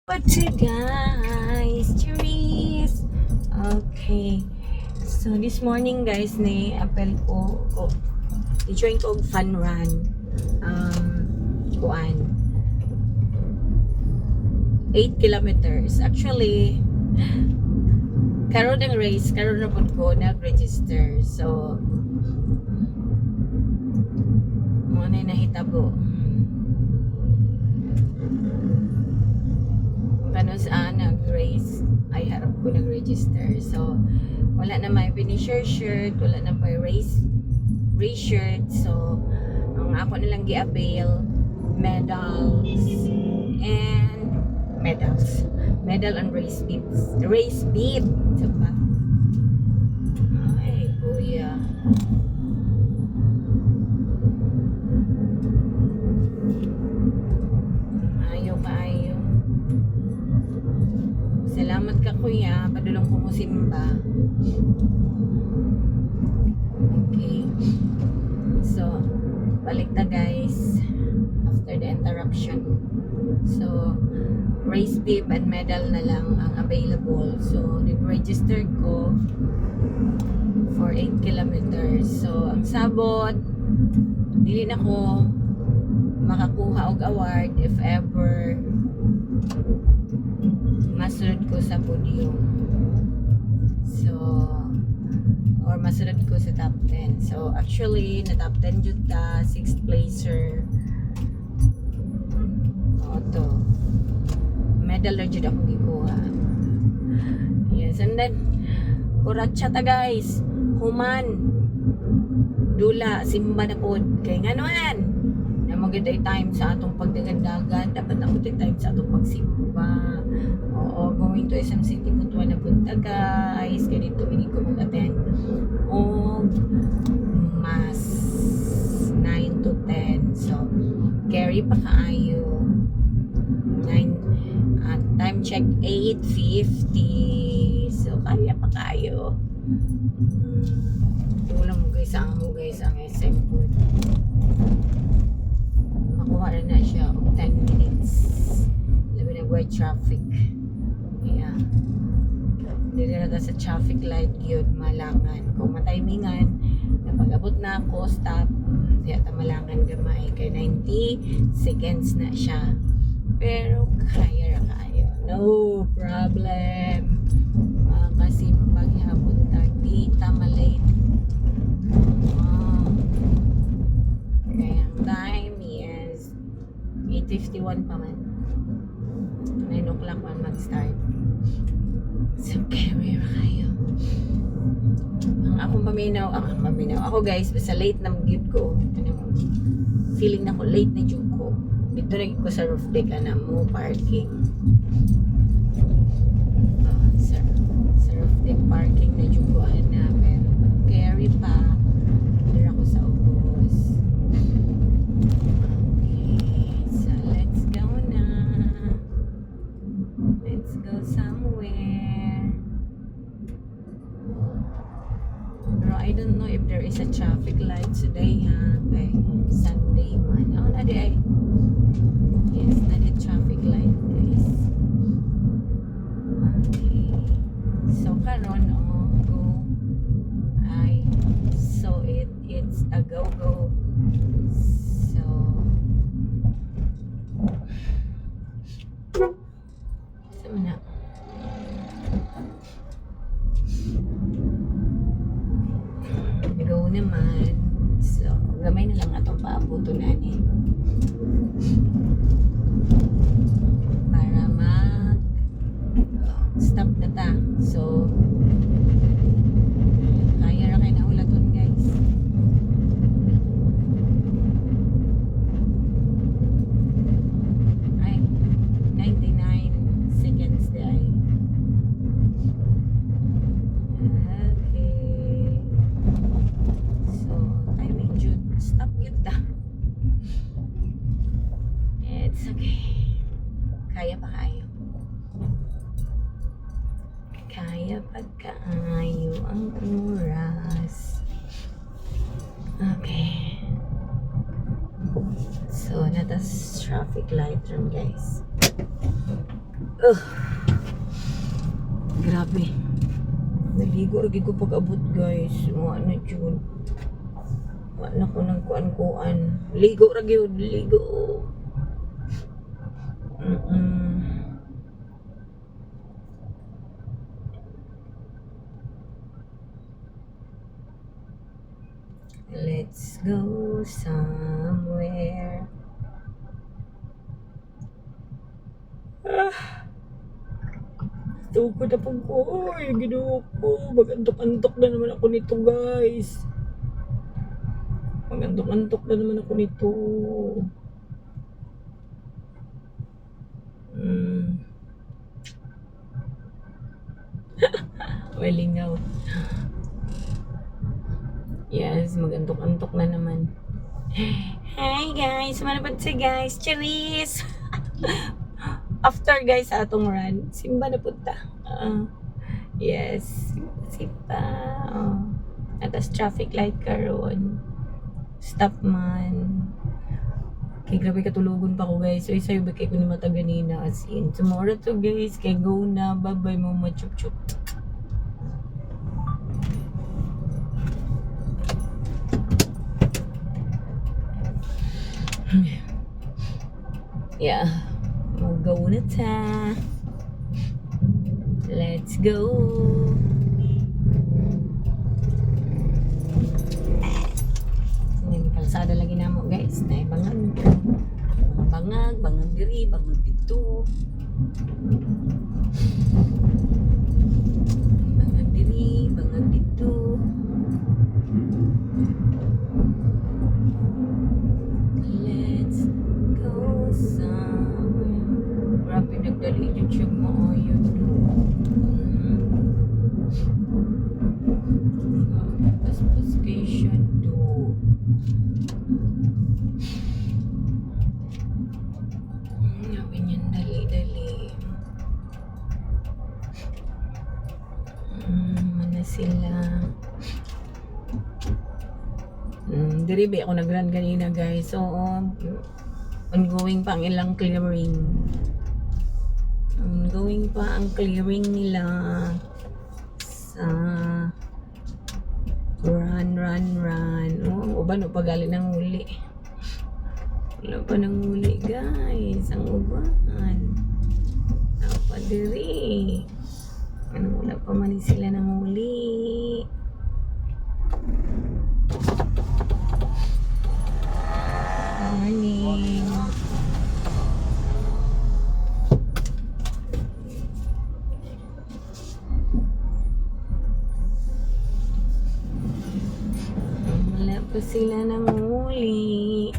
But guys, cheers! Okay. So this morning guys, apel ko, i-join ko og fun run. Kuan. 8 kilometers. Actually, karon ang race, karon na po ko nag-register. So, muna nahitabo. Kano saan nag-race, ay harap ko nag-register. So, wala na may finisher shirt, wala na may race shirt. So, ang ako nilang gi-avail, medal and race bead. Diba? Ay, kuya. Maayo. Salamat ka kuya, padulong ko mo simba. Okay. So, balik na guys after the interruption. So, race bib and medal na lang ang available. So, nag-register ko for 8 kilometers. So, ang sabot, dili na ko makakuha og award if ever masunod ko sa podium. So, or masunod ko sa top 10. So, actually, na top 10 jud ta, 6th placer. Oto. Medal na jud akong gikuha. Yes, and then, kuratsa ta guys. Human. Dula, simba na pod. Kay nga naman. Na maganda time sa atong pagdagandagan. Dapat na maganda time sa atong pagsimba. Oo, going to SM City Butuan na punta guys. Kaya dito hindi ko mag-attend. O mas 9 to 10. So, carry pa kaayo. 9 at time check 8:50. So, kaya pa kayo. Tulang mo guys ang SM food. Makuha na siya og 10 minutes. Labi na white traffic. Yeah. Dili na ta sa traffic light yun, malangan. Kung matimingan, napag-abot na ako, stop. Diya ta malangan gamay. Kay 90 seconds na siya. Pero kaya ra kayo. No problem. Kasi paghapon tag di ta malate. Kaya ang time is 8:51 pa man. 9 o'clock man mag-start. So kaya ra kayo. Ang akong paminaw. Ako guys, basta late na mag-gyud ko. Feeling na ko late na jud ko. Dito rin ko sa roof deck na mo parking. Sa roof deck parking na juguan na, pero carry pa dito ako sa ubos. Okay, so let's go na. Let's go somewhere. Pero I don't know if there is a traffic light today ha. Okay, Sunday man. Oh, na di ay. Yes, na the traffic light guys. Okay. So karon go. So it's a go. So na. Go naman. So gamay na lang atong paabuto na ni. Para stop na ta. So kaya ra kay naulaton guys. Ay 99 seconds day. Okay. So timing jud stop yun ta. It's okay. Kaya pa kayo. Kaya pa kaayo ang oras. Okay. So, natas traffic light ron guys. Ugh. Grabe. Naligo lagi ko pag-abot guys. Ano yun? Ano ko ng kuan-kuan. Ligo lagi yun. Ligo. Let's go somewhere. Tukod na po ko. Ay, ginoo ko. Magantok-antok na naman ako nito, guys. Magantok-antok na naman ako nito. Walingaw. Yes, magantok-antok na naman. Hi guys! Manapad si guys. Cheers! After guys sa atong run, simba na punta. Yes, simba. Atas traffic light karon. Stop man. Kay grabe katulugon pa ko guys. So isayo ba kay ko ni mata ganina as in. Tomorrow to guys. Kay go na. Bye-bye mo chup-chup. Yeah. Mag-go na ta. Let's go. Hindi kalsada lagi na mo guys. Na bangag. Bangag diri, bangag dito. Bangag diri, bangag dito. Let's go somewhere. Grabe nagdali YouTube mo YouTube. Specification to ganyan dali-dali. Mana sila. Diri ba ako nag-run kanina guys. So ongoing pa ang ilang clearing. Ongoing pa ang clearing nila sa run. Uban o pagaling ng huli. Wala pa ng huli guys. Ang uban. Apa diri. Wala pa man sila ng huli. Morning. Wala pa sila ng huli.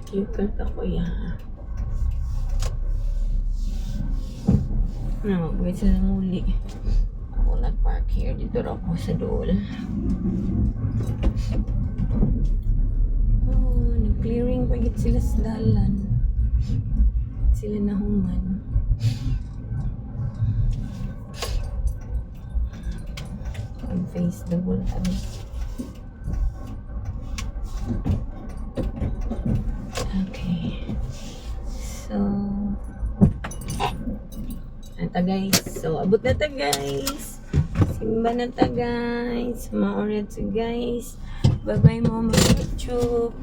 Cute ako yan. Guys, sila ng huli. Ako nag-park here. Dito ako sa dool. Nag-clearing pagit sila sa dalan. Sila na human. Face the wall kami. Okay. So, ata guys. So, abot na ta guys. Simba na ta guys. Mga oras guys. Bye-bye mo mga YouTube.